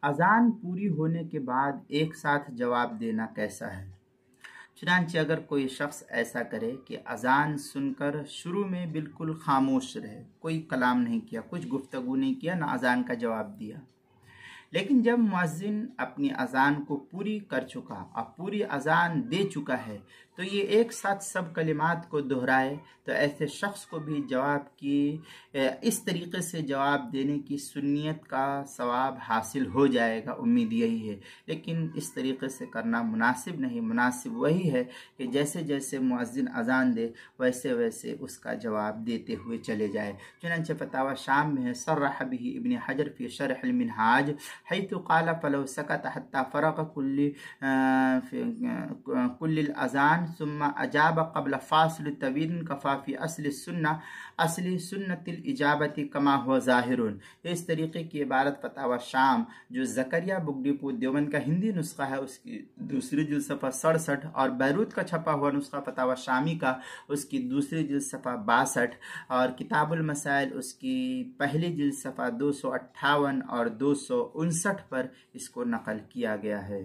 اذان پوری ہونے کے بعد ایک ساتھ جواب دینا کیسا ہے؟ چنانچہ اگر کوئی شخص ایسا کرے کہ اذان سن کر شروع میں بالکل خاموش رہے، کوئی کلام نہیں کیا، کچھ گفتگو نہیں کیا، نہ اذان کا جواب دیا، لیکن جب مؤذن اپنی اذان کو پوری کر چکا اور پوری اذان دے چکا ہے تو یہ ایک ساتھ سب کلمات کو دہرائے، تو ایسے شخص کو بھی جواب کی اس طریقے سے جواب دینے کی سنیت کا ثواب حاصل ہو جائے گا، امید یہی ہے۔ لیکن اس طریقے سے کرنا مناسب نہیں، مناسب وہی ہے کہ جیسے جیسے مؤذن اذان دے ویسے ویسے اس کا جواب دیتے ہوئے چلے جائے۔ چنانچہ فتاوی شام میں ہے، صرح به ابن حجر فی شرح المنہاج حیث قال فلو سکت حتی فرق کل الاذان ثم اجاب قبل فاصل طویل کفا فی اصل سنت الاجابت کما ہوا ظاہر۔ اس طریقے کی عبارت فتاوی شام جو زکریا بک ڈپو دیوبند کا ہندی نسخہ ہے اس کی دوسری جلد صفحہ 67، اور بیروت کا چھپا ہوا نسخہ فتاوی شامی کا اس کی دوسری جلد صفحہ 62، اور کتاب المسائل اس کی پہلی جلد صفحہ 258 اور 259 پر اس کو نقل کیا گیا ہے۔